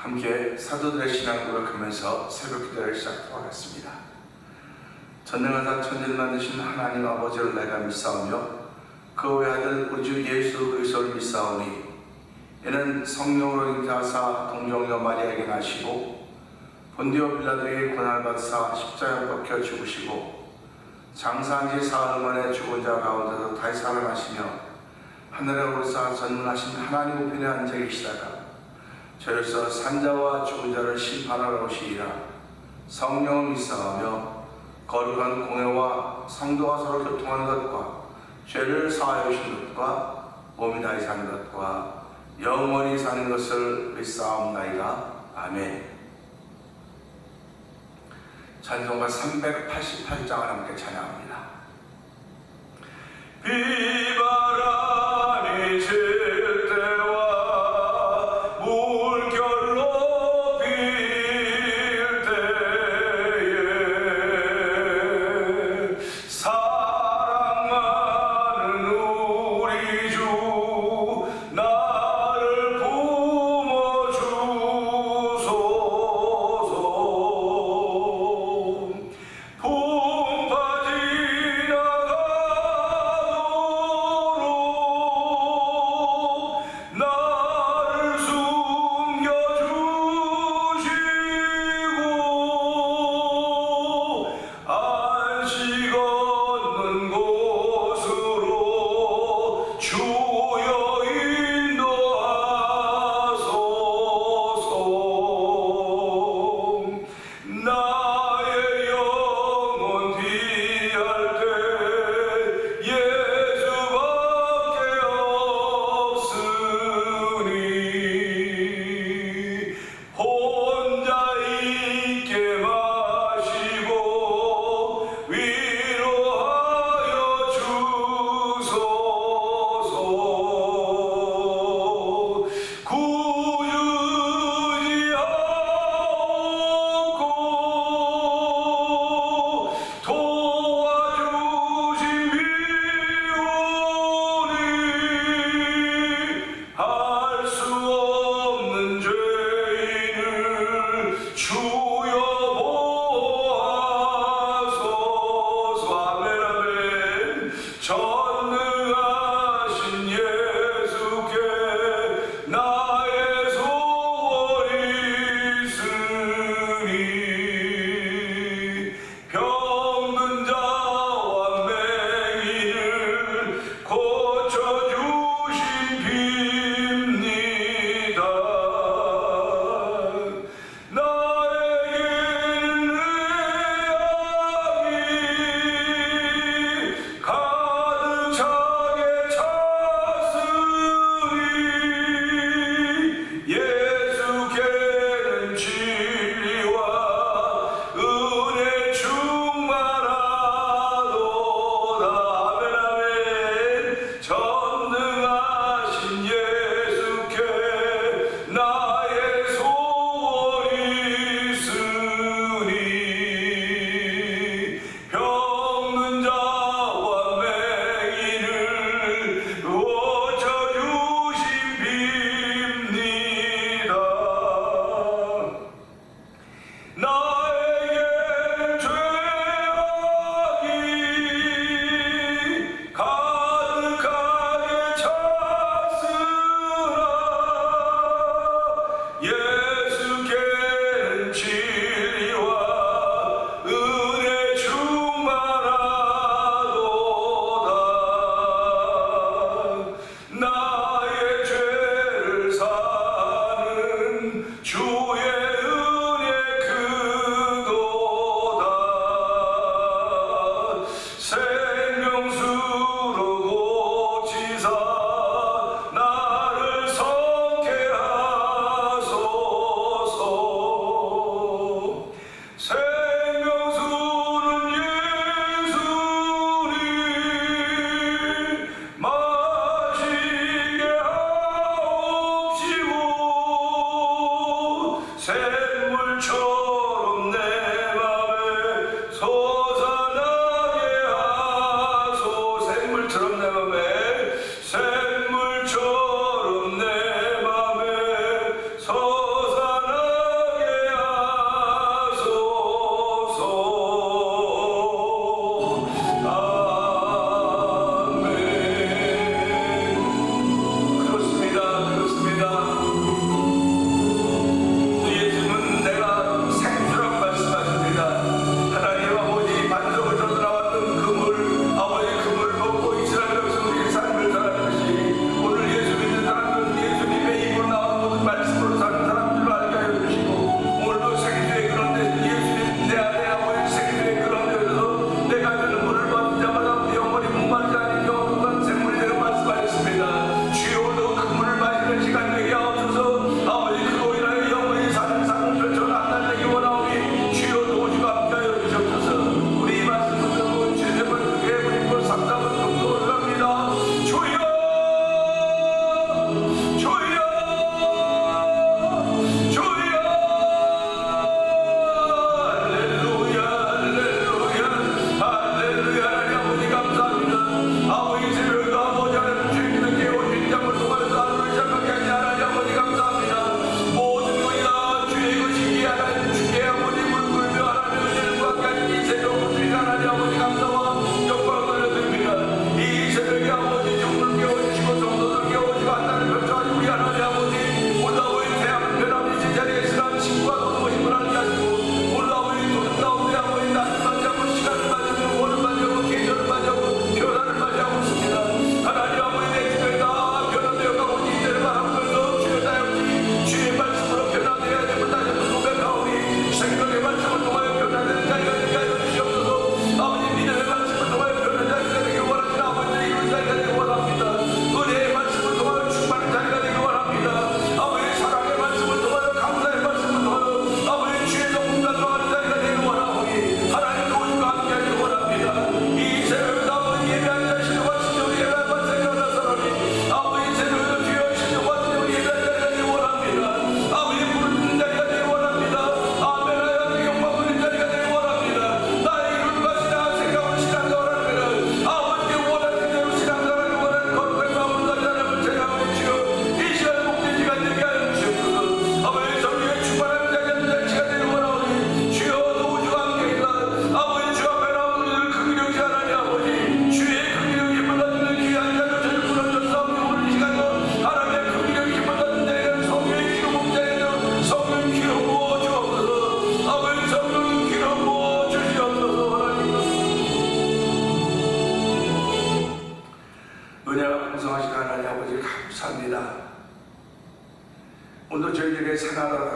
함께 사도들의 신앙 고백하면서 새벽 기도를 시작하도록 하겠습니다. 전능하사 천지를 만드신 하나님 아버지를 내가 믿사오며 그 외아들 우리 주 예수 그리스도를 믿사오니 이는 성령으로 잉태하사 동정녀 마리아에게 나시고 본디오 빌라도에게 고난을 받으사 십자가에 박혀 죽으시고 장사한 지 사흘 만에 죽은 자 가운데서 다시 살아나시며 하늘에 오르사 전능하신 하나님 우편에 앉아 계시다가 저로서 산자와 죽은 자를 심판하러 오시리라. 성령을 믿사오며 거룩한 공회와 성도가 서로 교통하는 것과 죄를 사하여 주신 것과 몸이 다시 사는 것과 영원히 사는 것을 믿사옵나이다. 아멘. 찬송가 388장을 함께 찬양합니다. 비바람이 칠 때와 물결로 빌 때에 사랑 많은 우리 주 나를 품어주소서. 풍파 지나가도록 나를 숨겨주시고 안식 얻는 곳으로 주여 인도하소서. 나의 영혼 피할 때 예수밖에 없으니 혼자 있게 마시고 위로하여 주소서. 구주지 않고 도와주신 비오니 할 수 없는 죄인을 주여 보호하소서. 아멘 아멘. 전능하신 예수께 나의 소원이 있으니 병든 자와 맹인을 고쳐주신 빕니다. 나에게는 의학이 가득 차게 찼으니 예수께는 진리와 은혜 충만하도다. 아멘 아멘. 전능하신 예수께 나의 소원이 있으니 병든 자와 맹인을 고쳐주신 빕니다. 나에게는 죄악이 가득하게 찼으나 예수께는 진리와 은혜 충만하도다. 나의 죄를 사는 주의 은혜 크도다. 생명수로 고치사 나를 성케하소서. 생명수는 예수님 마시게 하옵시고 샘물처럼 내 맘에 솟아나게 하소. 샘물처럼 내 맘에 샘물처럼 내 맘에 솟아나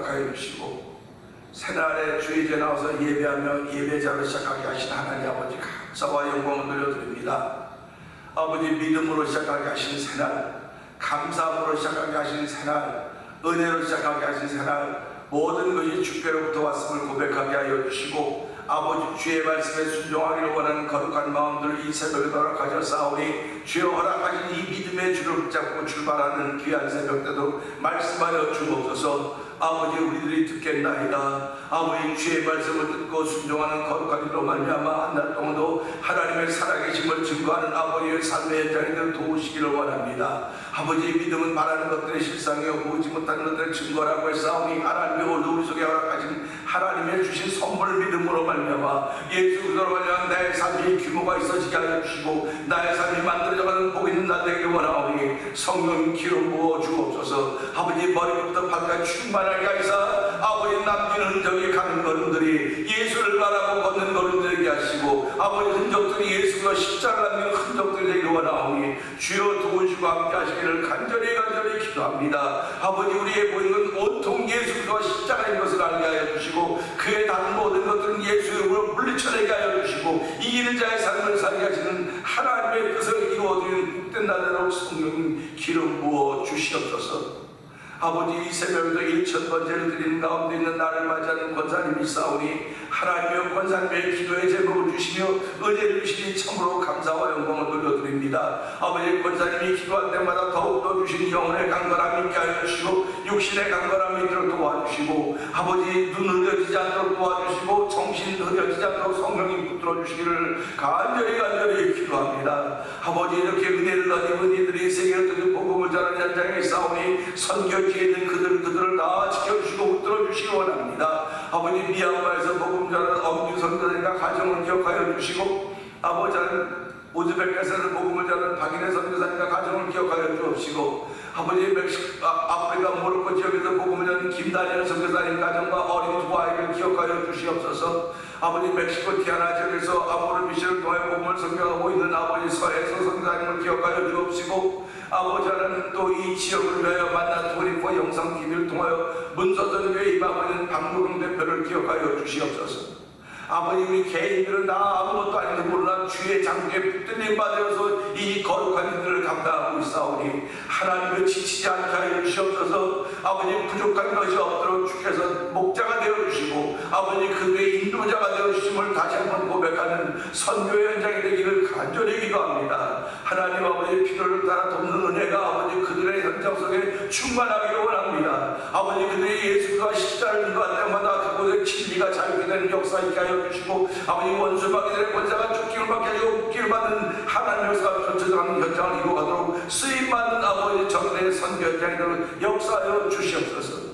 허락하여 주시고 새날에 주의제 나와서 예배하며 예배자로 시작하게 하신 하나님 아버지 감사와 영광을 돌려드립니다. 아버지 믿음으로 시작하게 하신 새날, 감사함으로 시작하게 하신 새날, 은혜로 시작하게 하신 새날, 모든 것이 주께로부터 왔음을 고백하게 하여 주시고 아버지 주의 말씀에 순종하기를 원하는 거룩한 마음들 이 새벽에 허락하여 싸우니 주여 허락하신 이 믿음의 줄을 붙잡고 출발하는 귀한 새벽 때도 말씀하여 주옵소서. 아버지 우리들이 듣겠나이다. 아버지 주의 말씀을 듣고 순종하는 거룩한 일로 말미암아 한 달 동안도 하나님의 살아계심을 증거하는 아버지의 삶의 현장에 도우시기를 원합니다. 아버지 믿음은 바라는 것들의 실상이요 보지 못하는 것들의 증거라고 했사오니 하나님의 오늘 우리 속에 허락하신 하나님의 주신 선물 믿음으로 말미암아 예수 그리스도로 말미암아 나의 삶이 규모가 있어지게 하여 주시고 나의 삶이 만들어져가는 복 있는 날 되기를 원하오니 성령 기름 부어 주옵소서. 아버지 머리부터 발까지 충만하게 하시사 아버지 남긴 흔적이 가는 걸음들이 예수를 바라고 걷는 걸음들이 되게 하시고 아버지 흔적들이 예수가 십자가를 남긴 흔적들이 되기를 원하오니 주여 도우시고 함께 하시기를 간절히 기도합니다. 아버지 우리의 보이는 건 온통 예수가 십자가인 것을 알게 하여 주시고 그의 다른 모든 것들은 예수의 이름으로 물리쳐내게 하여 주시고 이기는 자의 삶을 살게 하시는 하나님의 뜻을 이루어드리는 복된 날에로 성령 기름 부어 주시옵소서. 아버지 이 새벽에도 1000번째를 드리는 가운데 있는 나를 맞이하는 권사님이 싸우니 하나님의 권사님의 기도의 제목을 주시며 은혜를 주시니 참으로 감사와 영광을 돌려드립니다. 아버지 권사님이 기도할 때마다 더욱더 주신 영혼의 강건함이 있게 하여 주시고 육신의 강건함이 있도록 도와주시고 아버지 눈 흐려지지 않도록 도와주시고 정신 흐려지지 않도록 성령이 붙들어 주시기를 간절히 기도합니다. 아버지 이렇게 은혜를 얻은 이들이 세계를 뜨는 복음을 전하는 현장에 싸우니 선교 뒤에 있는 그들을 다 지켜주시고 붙들어 주시기 원합니다. 아버지 미얀마에서 복음 전하는 엄주 선교사님과 가정을 기억하여 주시고 아버지는 우즈베키스탄에서 복음을 전하는 박인혜 선교사님과 가정을 기억하여 주옵시고 아버지 아프리카 모로코 지역에서 복음을 전하는 김다니엘 선교사님 가정과 어린 두 아이를 기억하여 주시옵소서. 아버지 멕시코 티아나 지역에서 아모르 미션을 통해 복음을 선교하고 있는 아버지 서해서 선교사님을 기억하여 주옵시고 아버지는 또 이 지역을 위하여 만난 도리포 영상 TV를 통하여 문서전교회 임하고 있는 박무경 대표를 기억하여 주시옵소서. 아버지 우리 개인들은 다 아무것도 아닌지 모르나 주의 장중에 붙들림 받아서 이 거룩한 일들을 감당하고 있사오니 하나님을 지치지 않게 하여 주시옵소서. 아버지 부족한 것이 없도록 주께서 목자가 되어주시고 아버지 그들의 인도자가 되어주심을 다시 한번 고백하는 선교의 현장이 되기를 간절히 기도합니다. 하나님 아버지의 필요를 따라 돕는 은혜가 아버지 그들의 현장 속에 충만하기를 원합니다. 아버지 그들이 예수가 십자가를 인도할 때마다 그곳에 진리가 자유케 되는 역사 있게 하여 주시고 아버지 원수마귀들의 권세가 쫓김을 받게 하고 묶기를 받는 하나님의 역사가 펼쳐져가는 현장을 이루어가도록 쓰임받는 아버지 정례의 선교 현장이도록 역사하여 주시옵소서.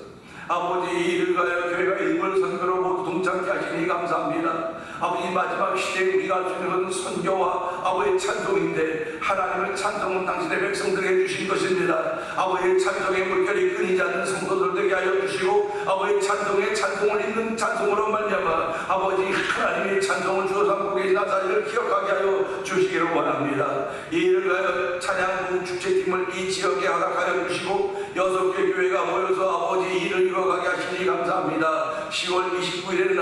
아버지 이를 가여 교회가 일벌 선교로 모두 동참케 하시니 감사합니다. 아버지 마지막 시대에 우리가 할 수 있는 것은 선교와 아버지의 찬송인데 하나님의 찬송은 당신의 백성들에게 주신 것입니다. 아버지의 찬송의 물결이 끊이지 않는 성도들 되게 하여 주시고 아버지의 찬송에 찬송을 읽는 찬송으로 말미암아 아버지 하나님의 찬송을 주어 삼고 계신 나사리를 기억하게 하여 주시기를 원합니다. 이 일을 가여 찬양 축제팀을 이 지역에 허락하여 주시고 6개 교회가 모여서 아버지 일을 이루어가게 하시니 감사합니다. 10월 29일에는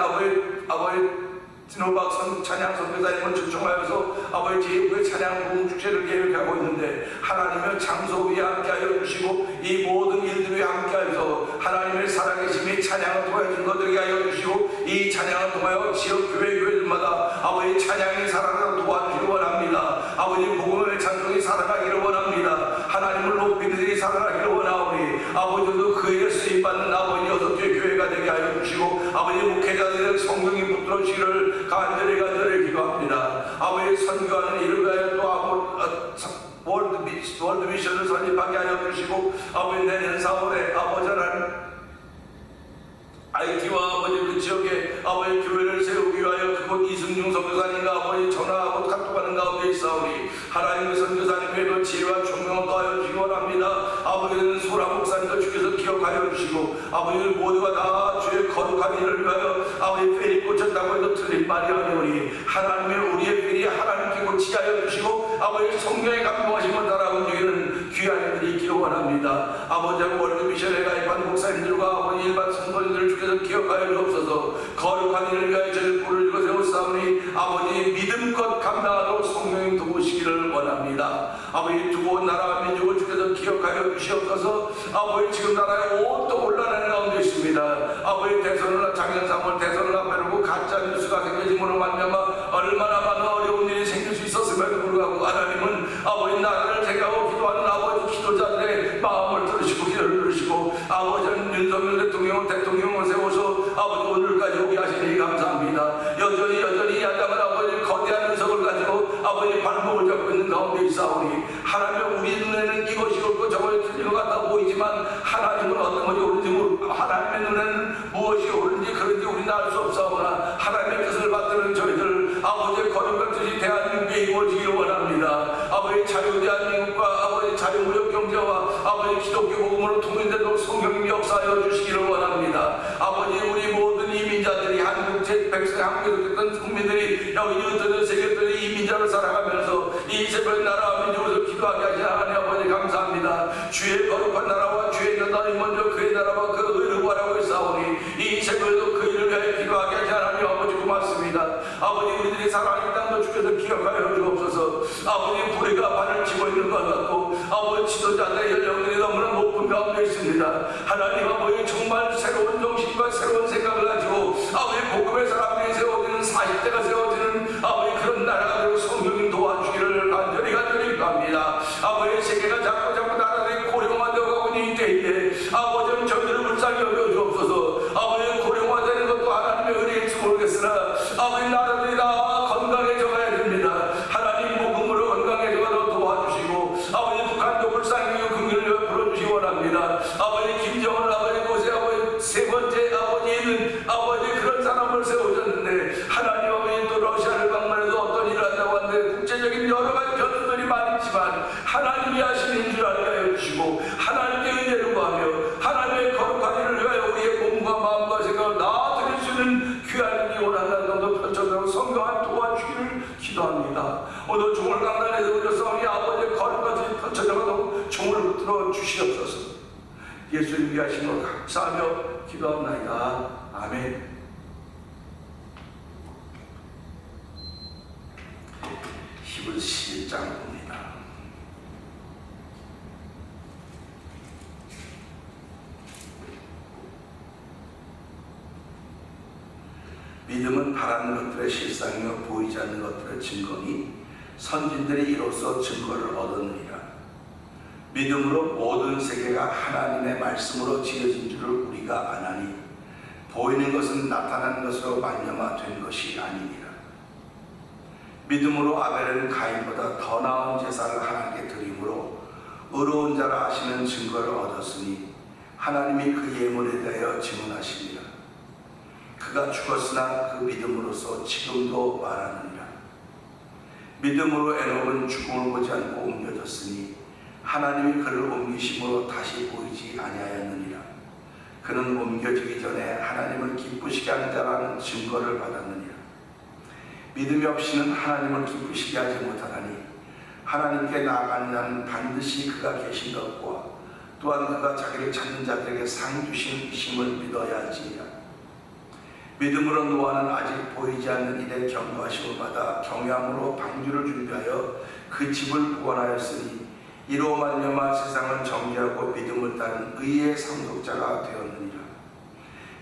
아버지 진호박 찬양 선교사님을 초청하여서 아버지 제2부의 찬양 부흥 축제를 계획하고 있는데 하나님의 장소 위에 함께하여 주시고 이 모든 일들에 함께하여서 하나님의 살아계심이 찬양을 통하여 증거되게 하여 주시고 이 찬양을 통하여 지역 교회들마다 아버지 찬양이 살아나도록 도와주시기 원합니다. 아버지 복음의 찬송이 살아나기를 원합니다. 하나님을 높이는 일이 살아나기를 원하오니 아버지도 그에게 쓰임받는 아버지 6개 교회가 되게 하여 주시고 아버지 목회자들의 성령이 붙들어 주시기를 간절히 기도합니다. 아버지 선교하는 일을 위하여 또 월드 미션을 설립하게 하여 주시고 아버지 내년 4월에 아버지 하나님 IT와 아버지 그 지역에 아버지 교회를 세우기 위하여 그곳 이승중 선교사님과 아버지 전화하고 카톡하는 가운데 있사오니 하나님의 선교사님께도 지혜와 총명을 더하여 주시기 원합니다. 아버지는 소라 목사님도 주께서 기억하여 주시고 아버지들 모두가 다 주의 거룩한 일을 위하여 아버지 펠이 꽂혔다고 해도 틀린 말이 아니오니 하나님의 우리의 펠이 하나님께 꽂히게 하여 주시고 아버지 성령의 감동하심을 따라 움직이는 귀한 일들이 있기를 원합니다. 아버지하고 월드미션에 가입한 목사님들과 아버지 아버지 선거인들을 주께서 기억하여 주옵소서. 거룩한 일을 위하여 저를 부르시고 세우사오니 아버지 믿음껏 감당하도록 성령님 도우시기를 원합니다. 아버지 두고 온 나라와 민족을 주께서 기억하여 주시옵소서. 아버지 지금 나라의 온통 혼란의 가운데 있습니다. 아버지 대선을 작년 3월 대선을 앞두고 가짜 뉴스가 생겨짐으로 말미암아 얼마나 많은 어려운 일이 생길 수 있었음에도 불구하고 하나님은 아버지 나라를 생각하고 기도하는 아버지 기도자들의 마음을 들으시고 기도를 들으시고 아버지는 윤석열 대통령을 세워서 아버지 오늘까지 오게 하시니 감사합니다. 여전히 야당은 아버지 거대한 의석을 가지고 아버지 발목을 잡고 있는 가운데 있사오니 하나님 우리 눈에는 이것이 옳고 저것이 틀린 것 같아 보이지만 하나님은 어떤 것이 옳은지 모르고 하나님의 눈에는 무엇이 옳은지 그런지 우리는 알 수 없사오나 하나님의 뜻을 받드는 저희들 아버지의 거룩한 뜻이 대한민국에 이루어지기를 원합니다. 아버지 자유 대한민국과 아버지 자유무역 경제와 아버지 기독교 복음으로 통일되도록 성령님 역사하여 주시기를 원합니다. 아버지 우리 모든 이민자들이 한국 백성 한국에 있던 국민들이 여기 전 세계들의 이민자로 살아가면서 이 새벽 나라와 민족으로 기도하게 하시는 하나님 아버지 감사합니다. 주의 거룩한 나라와 주의 나라이 먼저 그의 나라와 그 의를 구하라고 했사오니 이 새벽에도 그 일을 위하여 기도하게 하시는 하나님 아버지 고맙습니다. 아버지 우리들이 살아가는 땅도 주께서 기억하여 주옵소서. 아버지 불의가 발을 치고 있는 것 같고 아버지 지도자들의 연령들이 너무나 높은 가운데 있습니다. 하나님 아버지 정말 새로운 정신과 새로운 생각을 가지고 아버지 복음의 사람들이 세워지는 40대가 세워지는 아버지 그런 나라가 되고 성령님 도와주기를 간절히 기도합니다. 아버지 세계가 자꾸 나라들이 고령화되어 가고 있는 때에 아버지 저희들을 불쌍히 여겨 주옵소서. 아버지 고령화되는 것도 하나님의 은혜일지 모르겠으나 아버지 나라들이 다 건강해져가야 됩니다. 하나님 복음으로 건강해져가도록 도와주시고 아버지 북한도 불쌍히 긍휼을 풀어주시기 원합니다. 아버지 김정은 아버지 곳에 아버지 세 번째 아버지는 아버지 그런 사람을 세우셨는데 하나님 아버지 또 러시아를 방문해서 어떤 일을 한다고 하는데 국제적인 여러 가지 변수들이 많이 있지만 하나님이 하시는 줄 알게 하여 주시고 하나님께 은혜를 구하며 하나님의 거룩한 일을 위하여 우리의 몸과 마음과 생각을 나아드릴 수 있는 귀한 일이 원한다는 것도 펼쳐서 성경을 도와주기를 기도합니다. 오늘 종을 강단에서 우려서 우리 아버지의 거룩까지 펼쳐져가도 종을 붙들어 주시옵소서. 예수님 위하신 것 감사하며 기도합나이다. 아멘. 히브리서 11장 봅니다. 믿음은 바라는 것들의 실상이며 보이지 않는 것들의 증거니 선진들이 이로써 증거를 얻었느니라. 믿음으로 모든 세계가 하나님의 말씀으로 지어진 줄을 우리가 아나니 보이는 것은 나타나는 것으로 말미암아 된 것이 아니니라. 믿음으로 아벨은 가인보다 더 나은 제사를 하나님께 드림으로 의로운 자라 하시는 증거를 얻었으니 하나님이 그 예물에 대하여 증언하시니라. 그가 죽었으나 그 믿음으로써 지금도 말하느니라. 믿음으로 에녹은 죽음을 보지 않고 옮겨졌으니 하나님이 그를 옮기심으로 다시 보이지 아니하였느니라. 그는 옮겨지기 전에 하나님을 기쁘시게 하는 자라는 증거를 받았느니라. 믿음이 없이는 하나님을 기쁘시게 하지 못하나니 하나님께 나아가는 자는 반드시 그가 계신 것과 또한 그가 자기를 찾는 자들에게 상 주신 이심을 믿어야 할지니라. 믿음으로 노아는 아직 보이지 않는 일에 경고하심을 받아 경외함으로 방주를 준비하여 그 집을 구원하였으니 이로 말미암아 세상을 정죄하고 믿음을 따른 의의 상속자가 되었느니라.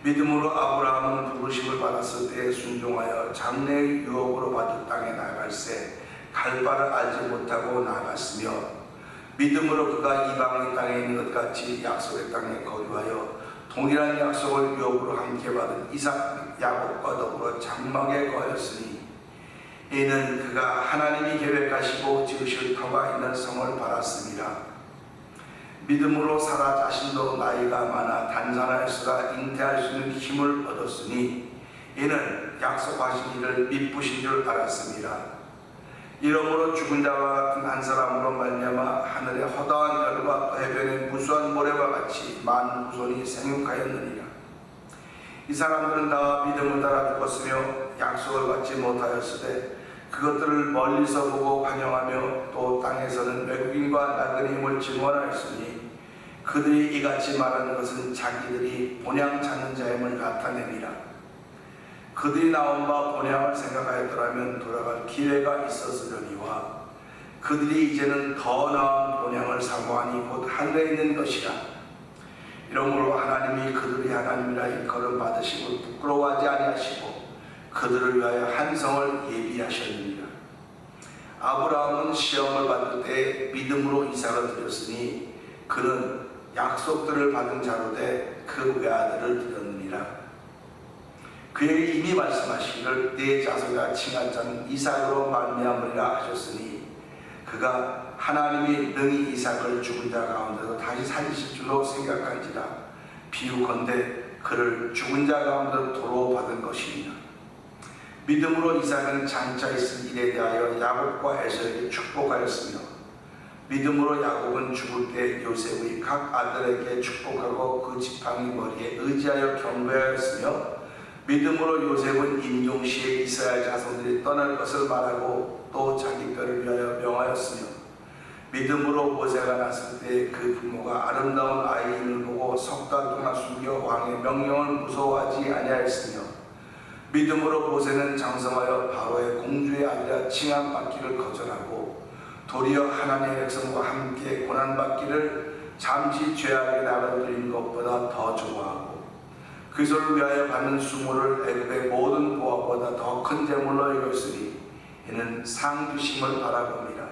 믿음으로 아브라함은 부르심을 받았을 때에 순종하여 장래의 유업으로 받을 땅에 나아갈새 갈 바를 알지 못하고 나아갔으며 믿음으로 그가 이방의 땅에 있는 것 같이 약속의 땅에 거주하여 동일한 약속을 유업으로 함께 받은 이삭 야곱과 더불어 장막에 거하였으니 이는 그가 하나님이 계획하시고 지으실 터가 있는 성을 바랐습니다. 믿음으로 사라 자신도 나이가 많아 단산하였으나 잉태할 수 있는 힘을 얻었으니 이는 약속하신 이를 미쁘신 줄 알았습니다. 이러므로 죽은 자와 같은 한 사람으로 말미암아 하늘의 허다한 별과 해변의 무수한 모래와 같이 많은 후손이 생육하였느니라. 이 사람들은 다 믿음을 따라 죽었으며 약속을 받지 못하였으되 그것들을 멀리서 보고 환영하며 또 땅에서는 외국인과 나그네 힘을 증언하였으니 그들이 이같이 말하는 것은 자기들이 본향 찾는 자임을 나타내니라. 그들이 나온 바 본향을 생각하였더라면 돌아갈 기회가 있었으려니와 그들이 이제는 더 나은 본향을 사모하니 곧 하늘에 있는 것이라. 이러므로 하나님이 그들이 하나님이라 일컬음 받으시고 부끄러워하지 아니하시고 그들을 위하여 한 성을 예비하셨느니라. 아브라함은 시험을 받을 때 믿음으로 이삭을 드렸으니 그는 약속들을 받은 자로 돼 그 외아들을 드렸느니라. 그에게 이미 말씀하시기를 네 자손이라 칭할 자는 이삭으로 말미암으리라 하셨으니 그가 하나님이 능히 이삭을 죽은 자 가운데서 다시 살리실 줄로 생각한지라. 비유컨대 그를 죽은 자 가운데서 도로 받은 것이니라. 믿음으로 이삭은 장차 있을 일에 대하여 야곱과 에서에게 축복하였으며 믿음으로 야곱은 죽을 때 요셉의 각 아들에게 축복하고 그 지팡이 머리에 의지하여 경배하였으며 믿음으로 요셉은 임종시에 이스라엘 자손들이 떠날 것을 말하고 또 자기 뼈를 위하여 명하였으며 믿음으로 모세가 났을 때 그 부모가 아름다운 아이를 보고 석 달 동안 숨겨 왕의 명령을 무서워하지 아니하였으며 믿음으로 모세는 장성하여 바로의 공주의 아들이라 칭함받기를 거절하고 도리어 하나님의 백성과 함께 고난받기를 잠시 죄악에 나가드린 것보다 더 좋아하고 그리스도를 위하여 받는 수모를 애굽의 모든 보화보다 더 큰 재물로 여겼으니 이는 상 주심을 바라봅니다.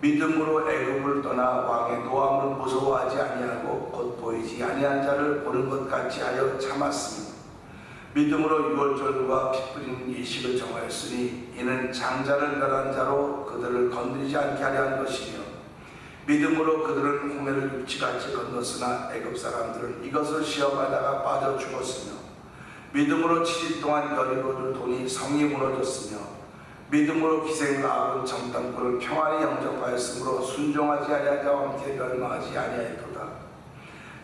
믿음으로 애굽을 떠나 왕의 노함을 무서워하지 아니하고 곧 보이지 아니한 자를 보는 것 같이 하여 참았으며 믿음으로 유월절과 피 뿌리는 예식을 정하였으니 이는 장자를 멸한 자로 그들을 건드리지 않게 하려 한 것이며 믿음으로 그들은 홍해를 육지같이 건넜으나 애굽 사람들은 이것을 시험하다가 빠져 죽었으며 믿음으로 7일 동안 여리고들 돈이 성이 무너졌으며 믿음으로 기생라합은 정탐꾼을 평안히 영접하였으므로 순종하지 아니한 자와 함께 멸망하지 아니하였도다.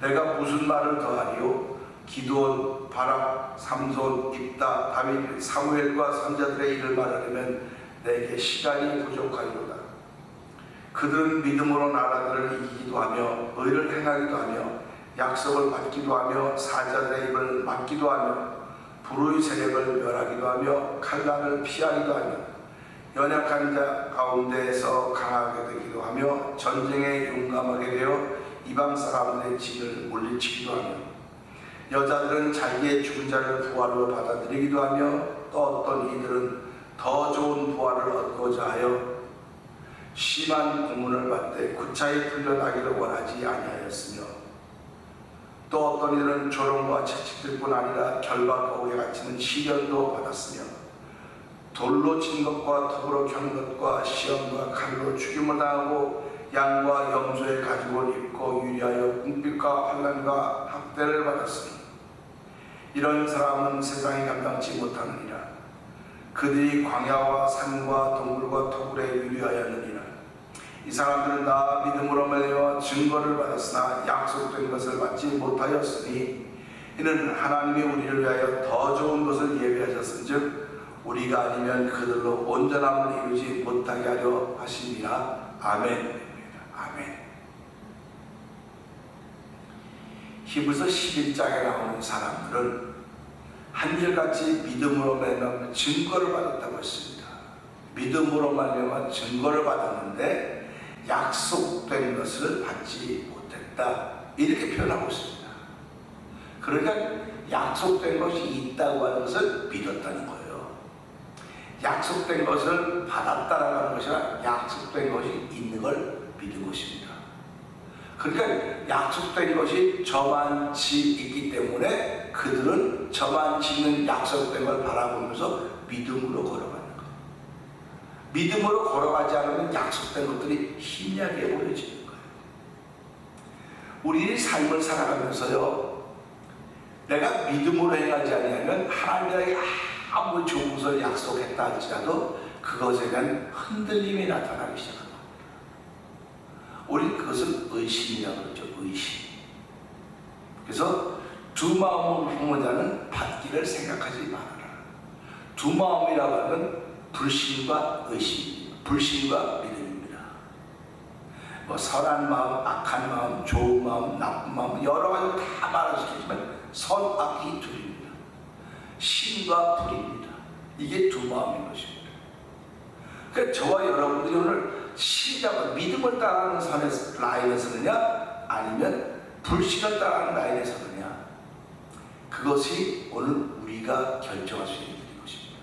내가 무슨 말을 더하리요? 기드온, 바락, 삼손, 입다, 다윗, 사무엘과 선자들의 일을 말하려면 내게 시간이 부족하리로다. 그들은 믿음으로 나라들을 이기기도 하며 의를 행하기도 하며 약속을 받기도 하며 사자들의 입을 막기도 하며 불의 세력을 멸하기도 하며 칼날을 피하기도 하며 연약한 자 가운데에서 강하게 되기도 하며 전쟁에 용감하게 되어 이방 사람들의 진을 물리치기도 하며 여자들은 자기의 죽은 자를 부활로 받아들이기도 하며 또 어떤 이들은 더 좋은 부활을 얻고자 하여 심한 고문을 받되 구차히 풀려나기를 원하지 아니하였으며 또 어떤 이들은 조롱과 채찍들 뿐 아니라 결과 거울에 갇히는 시련도 받았으며 돌로 친 것과 톱으로 켠 것과 시험과 칼로 죽임을 당하고 양과 염소의 가죽을 입고 유리하여 궁핍과 환난과 학대를 받았으니 이런 사람은 세상이 감당치 못하느니라. 그들이 광야와 산과 동굴과 토굴에 유리하였느니라. 이 사람들은 나 믿음으로 말미암아 증거를 받았으나 약속된 것을 받지 못하였으니 이는 하나님이 우리를 위하여 더 좋은 것을 예비하셨은즉 우리가 아니면 그들로 온전함을 이루지 못하게 하려 하심이라. 아멘. 아멘. 히브리서 11장에 나오는 사람들은 한결같이 믿음으로 말미암아 증거를 받았다고 했습니다. 믿음으로 말미암아 증거를 받았는데 약속된 것을 받지 못했다, 이렇게 표현하고 있습니다. 그러니까 약속된 것이 있다고 하는 것을 믿었다는 거예요. 약속된 것을 받았다라고 하는 것이 아니라 약속된 것이 있는 걸 믿은 것입니다. 그러니까 약속된 것이 저만치 있기 때문에 그들은 저만치 있는 약속된 걸 바라보면서 믿음으로 걸어가는 거예요. 믿음으로 걸어가지 않으면 약속된 것들이 희미하게 보여지는 거예요. 우리 삶을 살아가면서요, 내가 믿음으로 행하지 않으면 하나님에게 아무리 좋은 것을 약속했다 할지라도 그것에 대한 흔들림이 나타나기 시작합니다. 우리는 그것을 의심이라고 그러죠. 의심. 그래서 두 마음으로 품은 자는 받기를 생각하지 말아라. 두 마음이라고 하는 불신과 의심, 불신과 믿음입니다. 뭐 선한 마음, 악한 마음, 좋은 마음, 나쁜 마음 여러 가지 다 말할 수 있지만 선악이 둘입니다. 신과 불입니다. 이게 두 마음인 것입니다. 그러니까 저와 여러분들이 오늘 신자고 믿음을 따라하는 라인에 서느냐 아니면 불신을 따라하는 라인에 서느냐, 그것이 오늘 우리가 결정할 수 있는 일인 것입니다.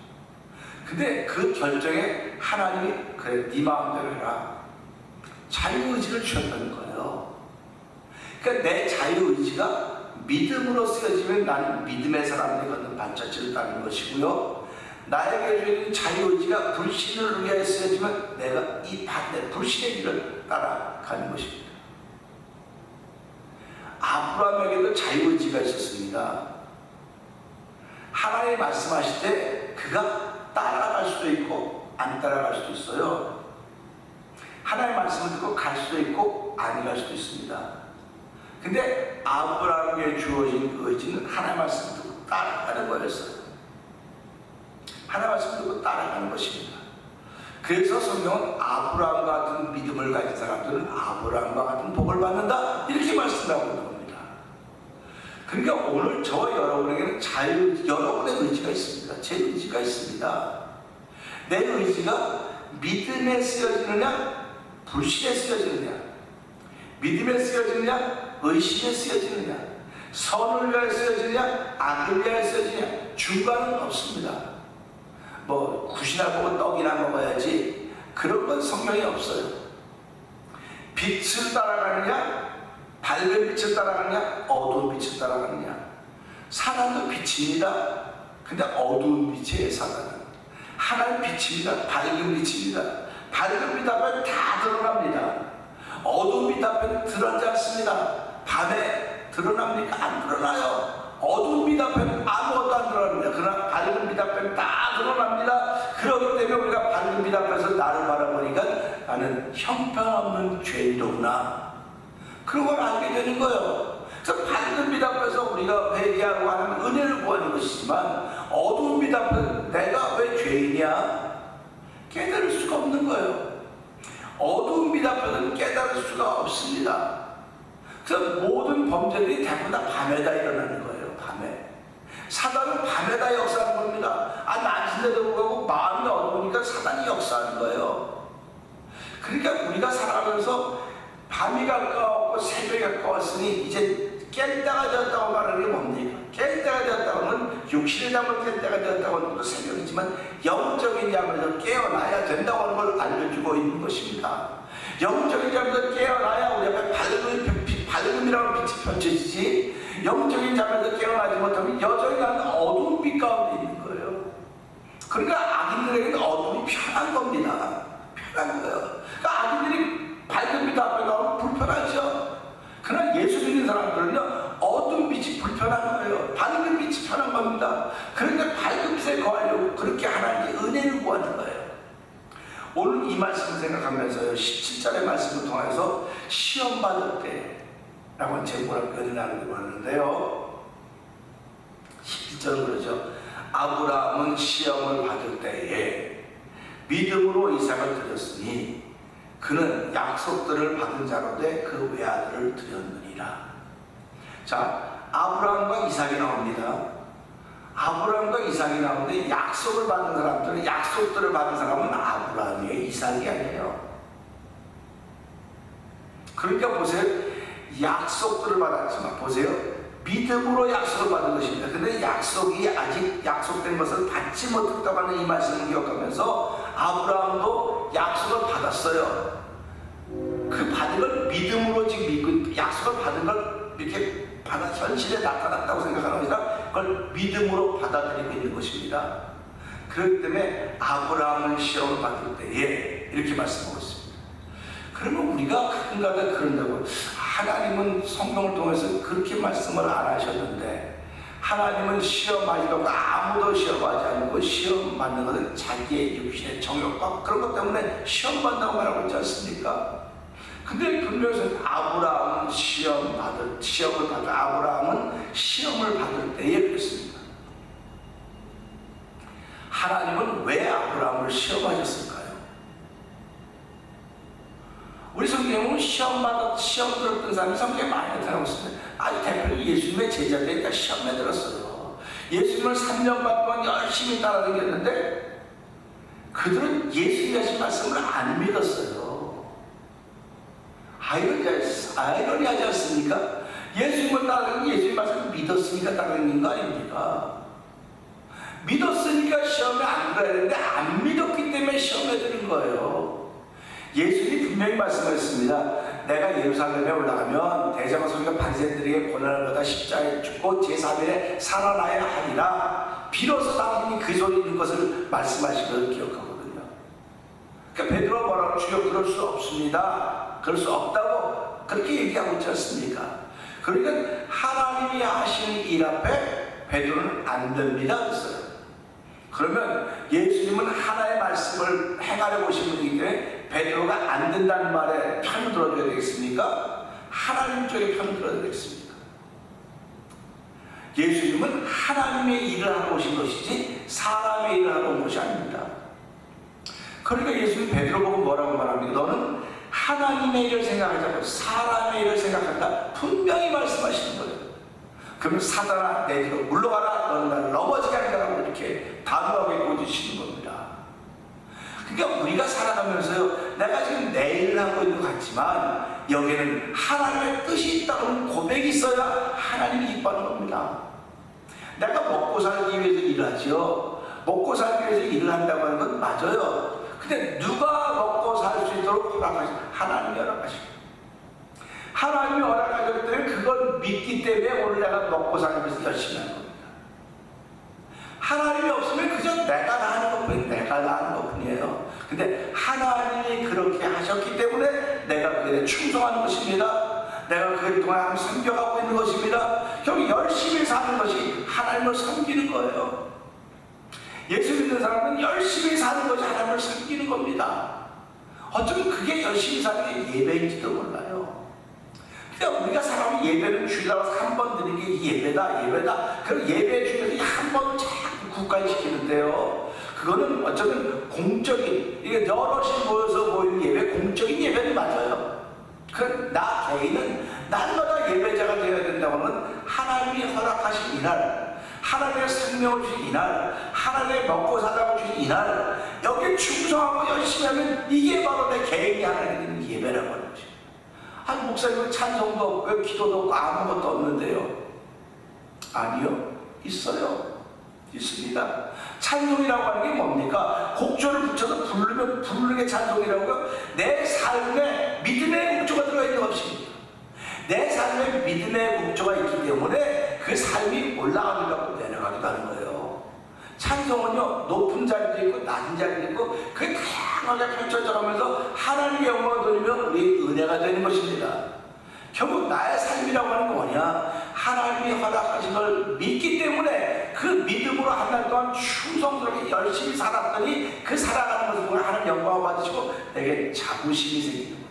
근데 그 결정에 하나님이 그래 네 마음대로 해라, 자유의지를 주셨다는 거예요. 그러니까 내 자유의지가 믿음으로 쓰여지면 나는 믿음의 사람들이 걷는 반짝지를 따르는 것이고요, 나에게 주어진 자유의지가 불신을 위하여 쓰여지면 내가 이 반대 불신의 길을 따라가는 것입니다. 아브라함에게도 자유의지가 있었습니다. 하나님이 말씀하실 때 그가 따라갈 수도 있고 안 따라갈 수도 있어요. 하나님의 말씀을 듣고 갈 수도 있고 안 갈 수도 있습니다. 근데 아브라함에게 주어진 그 의지는 하나님의 말씀을 듣고 따라가는 거였어요. 하나님의 말씀을 듣고 따라가는 것입니다. 그래서 성경은 아브라함 같은 믿음을 가진 사람들은 아브라함과 같은 복을 받는다, 이렇게 말씀하고 있는 겁니다. 그러니까 오늘 저와 여러분에게는 여러분의 의지가 있습니다. 제 의지가 있습니다. 내 의지가 믿음에 쓰여지느냐 불신에 쓰여지느냐, 믿음에 쓰여지느냐 의심에 쓰여지느냐, 선을 위하여 쓰여지느냐 악을 위하여 쓰여지느냐, 중간은 없습니다. 뭐 굿이나 보고 떡이나 먹어야지 그런 건 성경에 없어요. 빛을 따라가느냐 밝은 빛을 따라가느냐 어두운 빛을 따라가느냐. 사단도 빛입니다. 근데 어두운 빛이에요. 사단은 하나님 빛입니다. 밝은 빛입니다. 밝은 빛 앞에 다 드러납니다. 어두운 빛 앞에는 드러나지 않습니다. 밤에 드러납니까? 안 드러나요. 어두운 빛 앞에는 아무것도 안 드러납니다. 그러나 밝은 빛 앞에는 다 드러납니다. 그렇기 때문에 우리가 밝은 빛 앞에서 나를 바라보니까 나는 형편없는 죄인이로구나, 그런 걸 알게 되는 거예요. 그래서 밝은 빛 앞에서 우리가 회개하고 하는 은혜를 구하는 것이지만 어두운 빛 앞에서 내가 왜 죄인이야? 깨달을 수가 없는 거예요. 어두운 빛 앞에서는 깨달을 수가 없습니다. 그래서 모든 범죄들이 대부분 다 밤에다 일어나는 거예요. 밤에. 사단은 밤에다 역사하는 겁니다. 낮인데도 불구하고 마음이 어두우니까 사단이 역사하는 거예요. 그러니까 우리가 살아가면서 밤이 가까웠고 새벽이 가까웠으니 이제 깰 때가 되었다고 말하는 게 뭡니까? 깰 때가 되었다고 하면 육신의 잠을 깰 때가 되었다고 하는 것도 새벽이지만 영적인 잠에서 깨어나야 된다고 하는 걸 알려주고 있는 것입니다. 영적인 잠에서 깨어나야 우리 앞에 밝음이라는 빛이 펼쳐지지, 영적인 잠에서 깨어나지 못하면 여전히 나는 어두운 빛 가운데 있는 거예요. 그러니까 악인들에게는 어둠이 편한 겁니다. 편한 거예요. 그러니까 악인들이 밝은 빛 앞에 나오면 불편하죠. 그러나 예수 믿는 사람들은요, 어두운 빛이 불편한 거예요. 밝은 빛이 편한 겁니다. 그런데 밝은 빛에 거하려고 그렇게 하나님께 은혜를 구하는 거예요. 오늘 이 말씀을 생각하면서요, 17절의 말씀을 통해서 시험 받을 때라고 제목을 변해나가고 하는데요, 17절은 그러죠. 아브라함은 시험을 받을 때에 믿음으로 이삭을 드렸으니 그는 약속들을 받은 자로 돼 그 외아들을 드렸느니라. 자, 아브라함과 이삭이 나옵니다. 아브라함과 이삭이 나오는데 약속을 받은 사람들은, 약속들을 받은 사람은 아브라함이에요. 이삭이 아니에요. 그러니까 보세요. 약속들을 받았지만 보세요. 믿음으로 약속을 받은 것입니다. 근데 약속이 아직 약속된 것을 받지 못했다고 하는 이 말씀을 기억하면서 아브라함도 약속을 받았어요. 그 받은 걸 믿음으로 지금 믿고, 약속을 받은 걸 이렇게 받아 현실에 나타났다고 생각하는 것이라 그걸 믿음으로 받아들이고 있는 것입니다. 그렇기 때문에 아브라함은 시험을 받을 때에 이렇게 말씀하고 있습니다. 그러면 우리가 가끔가다 그런다고, 하나님은 성경을 통해서 그렇게 말씀을 안 하셨는데, 하나님은 시험하시라고 아무도 시험하지 않고 시험 받는 것은 자기의 육신의 정욕과 그런 것 때문에 시험 받는다고 말하고 있지 않습니까? 근데 분명히 아브라함은 시험을 받을 아브라함은 시험을 받을 때에 그랬습니다. 하나님은 왜 아브라함을 시험하셨을까요? 우리 성경 성경에 보면 시험 들었던 사람이 성경에 많이 나타나고 있습니다. 아주 대표적으로 예수님의 제자들이 다 시험에 들었어요. 예수님을 3년 반 동안 열심히 따라다녔는데 그들은 예수님이 하신 말씀을 안 믿었어요. 아이러니하지 않습니까? 예수님을 따르는 예수님 말씀을 믿었으니까 따르는 거 아닙니까? 믿었으니까 시험에 안 들어야 되는데 안 믿었기 때문에 시험에 드는 거예요. 예수님이 분명히 말씀하셨습니다. 내가 예루살렘에 올라가면 대제사 서기관 바리새인들에게 고난을 받아 십자가에 죽고 제3일에 살아나야 하리라. 비로소 당신이 그 소리 있는 것을 말씀하신 것을 기억하거든요. 그러니까 베드로가 뭐라고 주여 그럴 수 없습니다. 그럴 수 없다고 그렇게 얘기하고 있지 않습니까? 그러니까 하나님이 하시는 일 앞에 베드로는 안 됩니다 그랬어요. 그러면 예수님은 하나의 말씀을 행하려고 오신 분이기 때문에 베드로가 안 된다는 말에 편을 들어줘야 되겠습니까? 하나님 쪽에 편을 들어야 되겠습니까? 예수님은 하나님의 일을 하러 오신 것이지 사람의 일을 하러 온 것이 아닙니다. 그러니까 예수님 베드로 보고 뭐라고 말합니까? 너는 하나님의 일을 생각하지 않고 사람의 일을 생각한다. 분명히 말씀하시는 거예요. 그러면 사단아 내 뒤로 물러가라. 너는 나를 넘어지게 한다라고 이렇게 단호하게 보여주시는 겁니다. 그러니까 우리가 살아가면서요, 내가 지금 내 일을 하고 있는 것 같지만 여기에는 하나님의 뜻이 있다는 고백이 있어야 하나님이 기뻐하는 겁니다. 내가 먹고 살기 위해서 일하죠. 먹고 살기 위해서 일을 한다고 하는 건 맞아요. 근데 누가 먹고 살 수 있도록 허락하시고? 하나님이 허락하시고, 하나님이 허락하셨기 때문에 그걸 믿기 때문에 오늘 내가 먹고 살기 위해서 열심히 하는 겁니다. 하나님이 없으면 그저 내가 다 하는 것뿐이에요. 내가 다 하는 것뿐이에요. 근데 하나님이 그렇게 하셨기 때문에 내가 그에 충성하는 것입니다. 내가 그 동안 섬겨가고 있는 것입니다. 결국 열심히 사는 것이 하나님을 섬기는 거예요. 예수 믿는 사람은 열심히 사는 것이 하나님을 섬기는 겁니다. 어쩌면 그게 열심히 사는 게 예배인지도 몰라요. 그러니까 우리가 사람이 예배를 주일날 와서 한 번 드리는 게 예배다. 그럼 예배 중에서 한 번을 자꾸 국가시키는데요. 그거는 어쩌면 공적인, 이게 여럿이 모여서 모이는 예배, 공적인 예배는 맞아요. 나 개인은 날마다 예배자가 되어야 된다고 하면 하나님이 허락하신 이날, 하나님의 생명을 주신 이날, 하나님의 먹고 살라고 주신 이날, 여기에 충성하고 열심히 하면 이게 바로 내 개인이 하나님의 예배라고 하는 거죠. 아니 목사님은 찬송도 없고요, 기도도 없고 아무것도 없는데요. 아니요, 있어요. 있습니다. 찬송이라고 하는 게 뭡니까? 곡조를 붙여서 부르면 부르는 게 찬송이라고요. 내 삶에 믿음의 곡조가 들어가 있는 것입니다. 내 삶에 믿음의 곡조가 있기 때문에 그 삶이 올라가기도 하고 내려가기도 하는 거예요. 찬송은요, 높은 자리도 있고 낮은 자리도 있고 그게 다양하게 펼쳐져 가면서 하나님의 영광을 돌리면 우리의 은혜가 되는 것입니다. 결국 나의 삶이라고 하는 건 뭐냐? 하나님이 허락하신 걸 믿기 때문에 그 믿음으로 한 달 동안 충성스럽게 열심히 살았더니 그 살아가는 것을 보고 하나님 영광을 받으시고 내게 자부심이 생기는 거예요.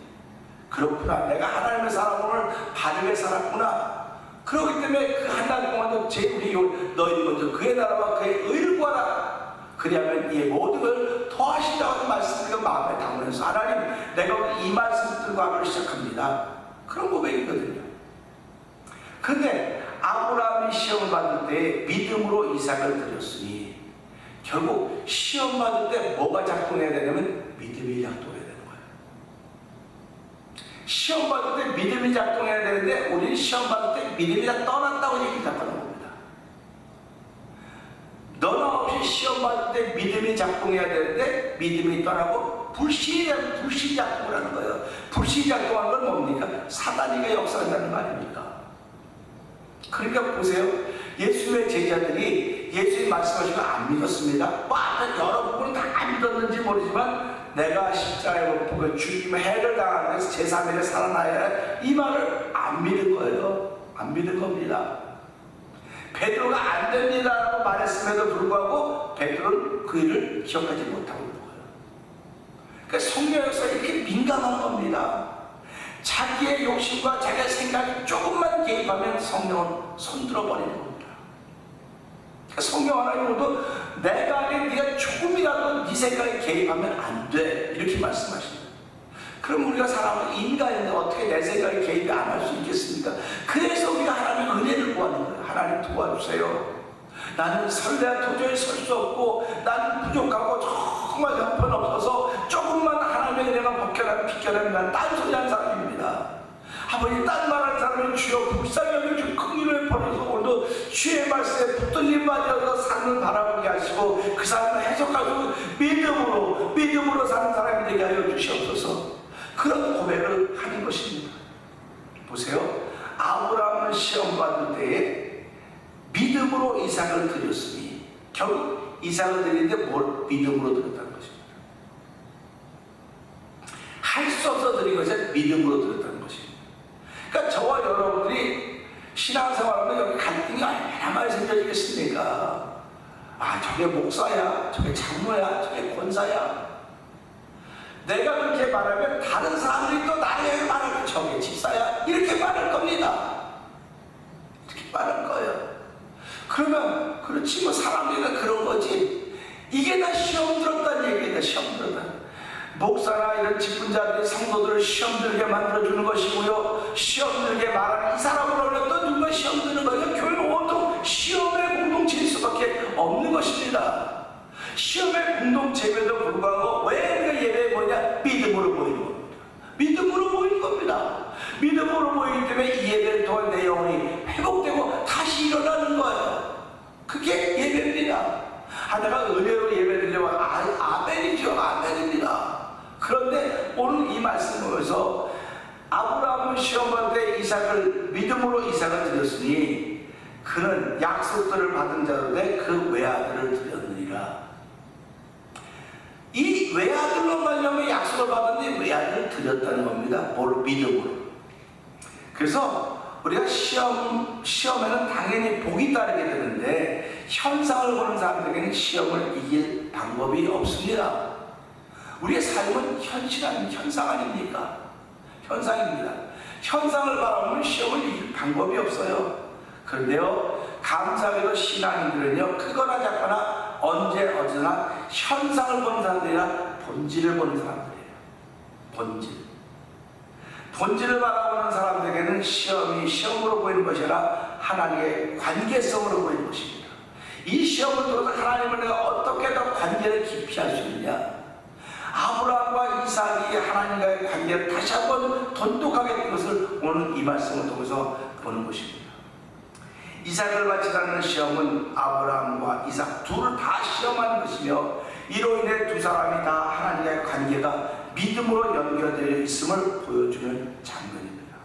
그렇구나, 내가 하나님의 사람을 바르게 살았구나. 그렇기 때문에 그 한 달 동안도 우리 너희 먼저 그의 나라와 그의 의를 구하라. 그리하면 이 모든 걸 더하신다고 하는 말씀을 마음에 담으면서 하나님, 내가 이 말씀 들고 하기를 시작합니다. 그런 고백이거든요. 그런데 아브라함이 시험을 받을 때 믿음으로 이삭을 드렸으니 결국 시험 받을 때 뭐가 작동해야 되냐면 믿음이 작동해야 되는 거예요. 시험 받을 때 믿음이 작동해야 되는데 우리는 시험 받을 때 믿음이 다 떠났다고 얘기 작하는 겁니다. 너나 없이 시험 받을 때 믿음이 작동해야 되는데 믿음이 떠나고 불신이 작동을 하는 거예요. 불신이 작동하는 건 뭡니까? 사단이가 역사한다는 거 아닙니까? 그러니까 보세요. 예수님의 제자들이 예수님 말씀하신 거 안 믿었습니다. 여러 부분은 다 안 믿었는지 모르지만 내가 십자가에 못 보고 죽이면 해를 당하면서 제3일에 살아나야 해, 이 말을 안 믿은 거예요. 안 믿은 겁니다. 베드로가 안 됩니다라고 말했음에도 불구하고 베드로는 그 일을 기억하지 못하고 있는 거예요. 그러니까 성령 역사에 이렇게 민감한 겁니다. 자기의 욕심과 자기의 생각이 조금만 개입하면 성령은 손들어 버리는 겁니다. 그러니까 성령 하나님으로도 내가 아닌 네가 조금이라도 네 생각에 개입하면 안 돼, 이렇게 말씀하십니다. 그럼 우리가 사람은 인간인데 어떻게 내 생각에 개입이 안 할 수 있겠습니까? 그래서 우리가 하나님의 은혜를 구하는 거예요. 하나님 도와주세요. 나는 설레야 도저히 설 수 없고 나는 부족하고 정말 형편없어서 조금만 하나님의 은혜가 비켜나면 난 딴소리하는 사람입니다. 아버지, 딴 말하는 사람은 주여 불쌍히 여겨주고 긍휼을 버려서 오늘도 주의 말씀에 붙들림 맞아서 삶을 바라보게 하시고 그 삶을 해석하고 믿음으로 사는 사람이 되게 하여 주시옵소서. 그런 고백을 하는 것입니다. 보세요. 아브라함은 시험 받을 때에 믿음으로 이삭을 드렸으니 결국 이삭을 드리는데 뭘 믿음으로 드렸다는 것입니다. 할 수 없어 드린 것이 믿음으로 드렸다는 것입니다. 그러니까 저와 여러분들이 신앙생활하면 여기 갈등이 얼마나 많이 생겨지겠습니까? 아, 저게 목사야, 저게 장로야, 저게 권사야. 내가 그렇게 말하면 다른 사람들이 또 나에게 말하면 저게 집사야, 이렇게 말할 겁니다. 이렇게 말할 거예요. 그러면 그렇지 뭐 사람들이 그런 거지. 이게 다 시험 들었다는 얘기다. 시험 들었다. 목사나 이런 직분자들이 성도들을 시험 들게 만들어주는 것이고요, 시험 들게 말하는 이 사람으로는 또 누가 시험 드는 거예요? 교회는 온통 시험의 공동체일 수밖에 없는 것입니다. 시험의 공동체에도 불구하고 왜 우리가 예배에 뭐냐? 믿음으로 보이는 겁니다. 믿음으로 보이는 겁니다. 믿음으로 보이기 때문에 이 예배를 통한 내 영혼이 회복되고 다시 일어나는 거예요. 그게 예배입니다. 내가 은혜로 예배 드리려고 아멘이죠. 아멘입니다. 그런데 오늘 이 말씀을 보면서 아브라함은 시험할 때 이삭을 믿음으로 이삭을 드렸으니 그는 약속들을 받은 자로되 그 외아들을 드렸느니라. 이 외아들로 말미암아 약속을 받았는데 외아들을 드렸다는 겁니다. 뭘 믿음으로. 그래서 우리가 시험에는 당연히 복이 따르게 되는데 현상을 보는 사람들에게는 시험을 이길 방법이 없습니다. 우리의 삶은 현실 아닌 현상 아닙니까? 현상입니다. 현상을 바라보면 시험을 이길 방법이 없어요. 그런데요, 감사하게도 신앙인들은요, 크거나 작거나 언제 어디나 현상을 보는 사람들이라 본질을 보는 사람들이에요. 본질을 바라보는 사람들에게는 시험이 시험으로 보이는 것이 아니라 하나님의 관계성으로 보이는 것입니다. 이 시험을 통해서 하나님을 내가 어떻게 더 관계를 깊이 할 수 있느냐? 아브라함과 이삭이 하나님과의 관계를 다시 한번 돈독하게 된 것을 오늘 이 말씀을 통해서 보는 것입니다. 이삭을 바치라는 시험은 아브라함과 이삭 둘을 다 시험하는 것이며 이로 인해 두 사람이 다 하나님과의 관계가 믿음으로 연결되어 있음을 보여주는 장면입니다.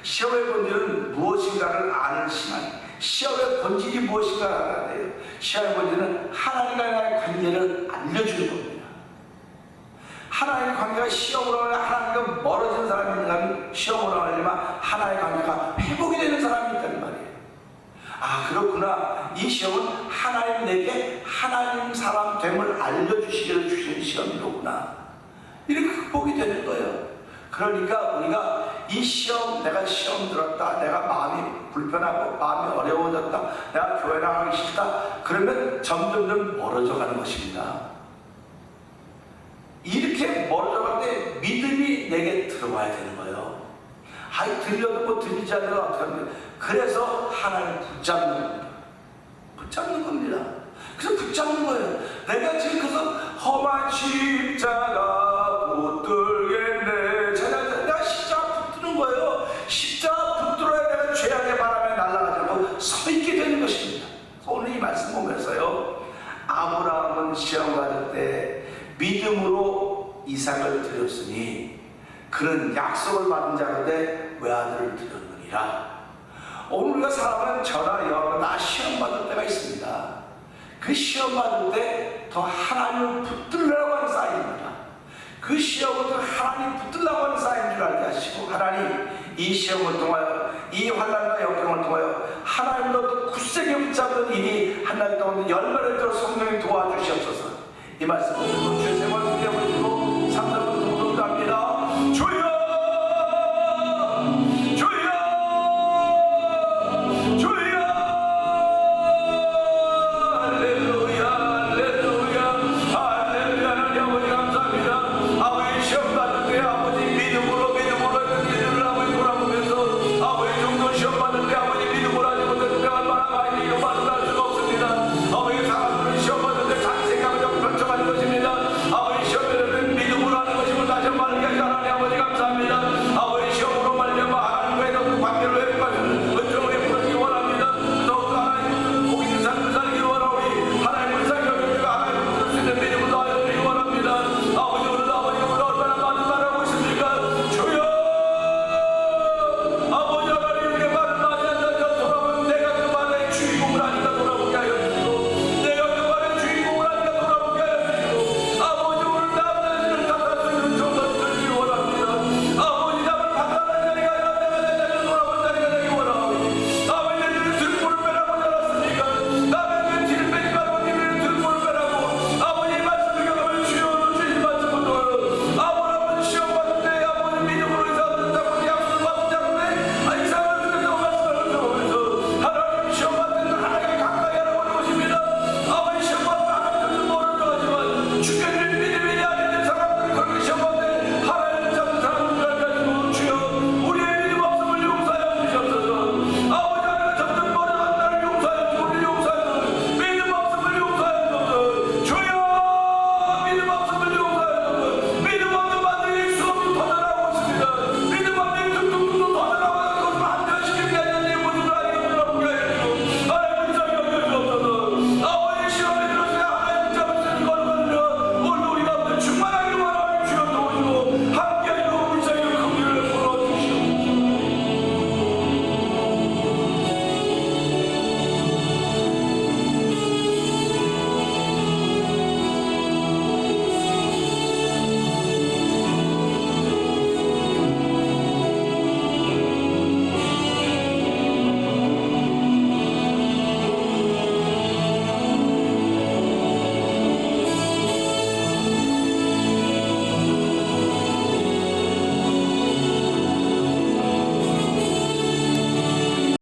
시험의 본질은 무엇인가를 아는 신앙, 시험의 본질이 무엇인가를 알아야 돼요. 시험의 본질은 하나님과의 관계를 알려주는 겁니다. 하나님의 관계가 시험으로 하면 하나님과 멀어지는 사람이 있는가 하면 시험으로 하려면 하나님의 관계가 회복이 되는 사람이 있다는 말이에요. 아, 그렇구나. 이 시험은 하나님 내게 하나님 사람 됨을 알려주시기를 주시는 시험이로구나. 이렇게 극복이 되는 거예요. 그러니까 우리가 이 시험, 내가 시험 들었다, 내가 마음이 불편하고 마음이 어려워졌다, 내가 교회 나가기 싫다, 그러면 점점 멀어져 가는 것입니다. 이렇게 멀어져 갈 때 믿음이 내게 들어와야 되는 거예요. 아이, 들려도 뭐 들리지 않으면 어떻게 합니까? 그래서 하나님을 붙잡는 겁니다. 붙잡는 겁니다. 그래서 붙잡는 거예요. 내가 지금 그래서 험한 십자가 붙들겠네. 내가 십자가 붙드는 거예요. 십자가 붙들어야 내가 죄악의 바람에 날아가지 않고 서 있게 되는 것입니다. 오늘 이 말씀 보면서요, 아브라함은 시험 받을 때 믿음으로 이삭을 드렸으니 그는 약속을 받은 자로되 외아들을 드렸느니라. 오늘 우리가 살아가는 저나 여러분 다 시험 받을 때가 있습니다. 그 시험 받을 때 더 하나님을 붙들려고 하는 사인입니다. 그 시험을 더 하나님 붙들려고 하는 사인인 줄 알게 하시고, 하나님 이 시험을 통하여, 이 환난과 역경을 통하여 하나님도 굳세게 붙잡는 일이 한 달 동안 열매를 들어 성령이 도와주시옵소서. 이 말씀을 듣고 주의 생활을 누려보시고